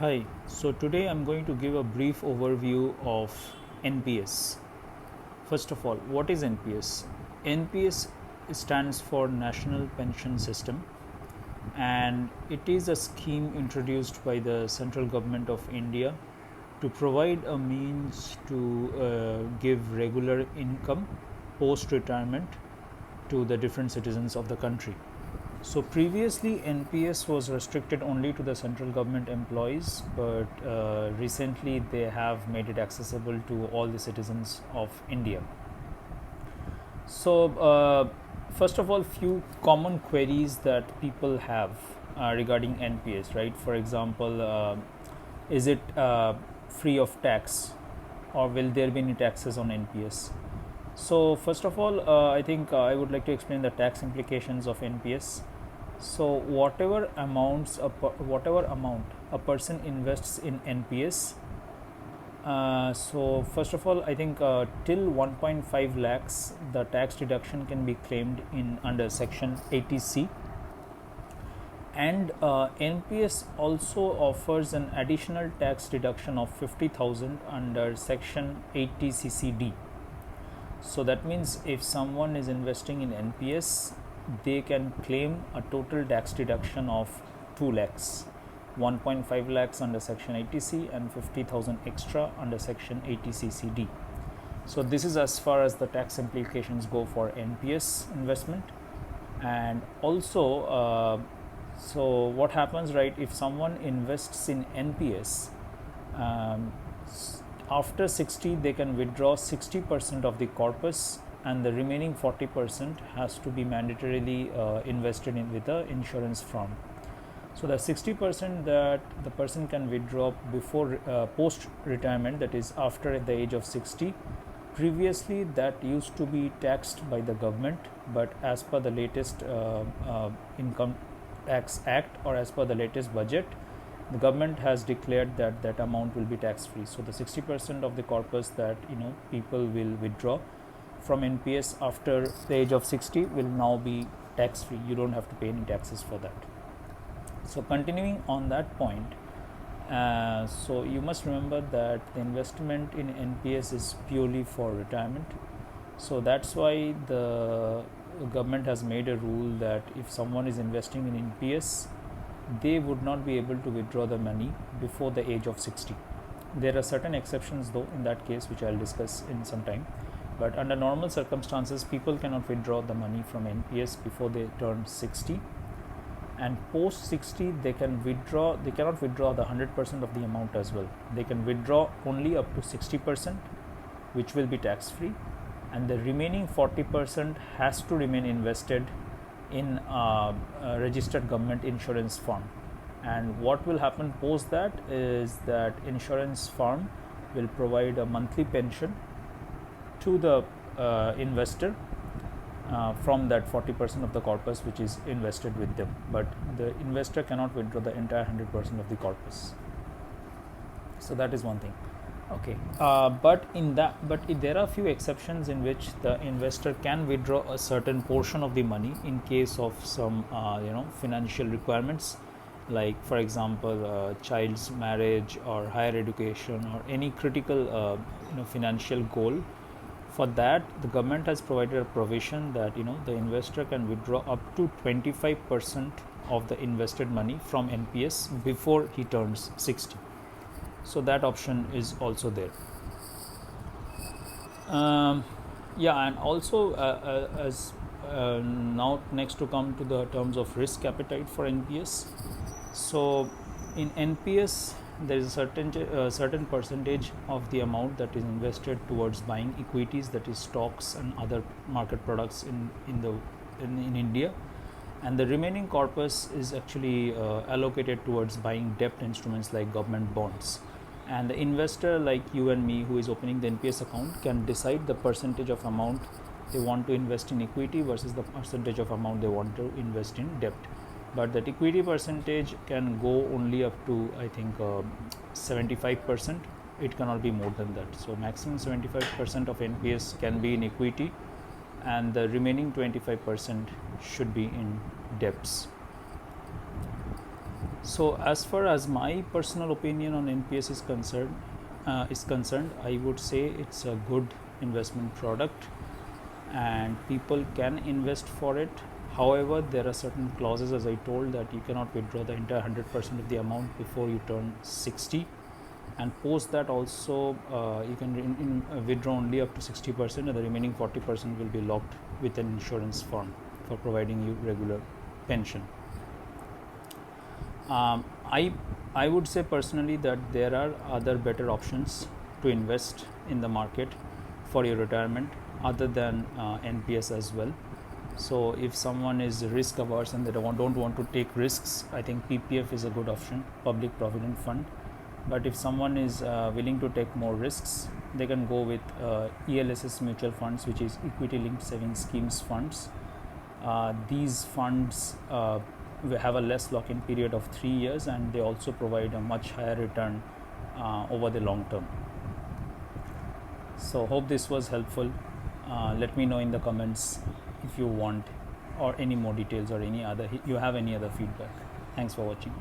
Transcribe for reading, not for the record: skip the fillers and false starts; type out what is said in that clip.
Hi, so today I'm going to give a brief overview of NPS. First of all, what is NPS? NPS stands for National Pension System, and it is a scheme introduced by the central government of India to provide a means to give regular income post retirement to the different citizens of the country. So previously, NPS was restricted only to the central government employees, but recently they have made it accessible to all the citizens of India. So, first of all, few common queries that people have regarding NPS, right? For example, is it free of tax, or will there be any taxes on NPS? So, first of all, I think I would like to explain the tax implications of NPS. So whatever amount a person invests in NPS, so first of all, I think till 1.5 lakhs, the tax deduction can be claimed in under Section 80C, and NPS also offers an additional tax deduction of 50,000 under Section 80CCD. So that means if someone is investing in NPS, they can claim a total tax deduction of 2 lakhs, 1.5 lakhs under Section 80C and 50,000 extra under Section 80CCD. So this is as far as the tax implications go for NPS investment. And also, so what happens, right, if someone invests in NPS, after 60 they can withdraw 60% of the corpus, and the remaining 40% has to be mandatorily invested in with the insurance firm. So the 60% that the person can withdraw before post retirement, that is after the age of 60, previously that used to be taxed by the government, but as per the latest income tax act, or as per the latest budget, the government has declared that that amount will be tax free. So the 60% of the corpus that people will withdraw from NPS after the age of 60 will now be tax free. You don't have to pay any taxes for that. So continuing on that point, so you must remember that the investment in NPS is purely for retirement. So that's why the government has made a rule that if someone is investing in NPS, they would not be able to withdraw the money before the age of 60. There are certain exceptions though in that case, which I'll discuss in some time. But under normal circumstances, people cannot withdraw the money from NPS before they turn 60. And post 60, they cannot withdraw the 100% of the amount as well. They can withdraw only up to 60%, which will be tax free, and the remaining 40% has to remain invested in a registered government insurance firm. And what will happen post that is that insurance firm will provide a monthly pension to the investor from that 40% of the corpus which is invested with them, but the investor cannot withdraw the entire 100% of the corpus. So that is one thing. Okay, but there are few exceptions in which the investor can withdraw a certain portion of the money in case of some financial requirements, like for example child's marriage or higher education or any critical financial goal. For that, the government has provided a provision that the investor can withdraw up to 25% of the invested money from NPS before he turns 60. So that option is also there. And also as now next to come to the terms of risk appetite for NPS. So in NPS, there is a certain percentage of the amount that is invested towards buying equities, that is stocks and other market products in India, and the remaining corpus is actually allocated towards buying debt instruments like government bonds. And the investor like you and me who is opening the NPS account can decide the percentage of amount they want to invest in equity versus the percentage of amount they want to invest in debt. But that equity percentage can go only up to, I think, 75%. It cannot be more than that. So maximum 75% of NPS can be in equity, and the remaining 25% should be in debts. So as far as my personal opinion on NPS is concerned, I would say it's a good investment product and people can invest for it. However, there are certain clauses, as I told, that you cannot withdraw the entire 100% of the amount before you turn 60, and post that also you can withdraw only up to 60%, and the remaining 40% will be locked with an insurance firm for providing you regular pension. I would say personally that there are other better options to invest in the market for your retirement other than NPS as well. So if someone is risk averse and they don't want to take risks, I think PPF is a good option, public provident fund. But if someone is willing to take more risks, they can go with ELSS mutual funds, which is equity linked savings schemes funds. These funds have a less lock-in period of 3 years, and they also provide a much higher return over the long term. So hope this was helpful. Let me know in the comments if you want or any more details or you have any other feedback. Thanks for watching.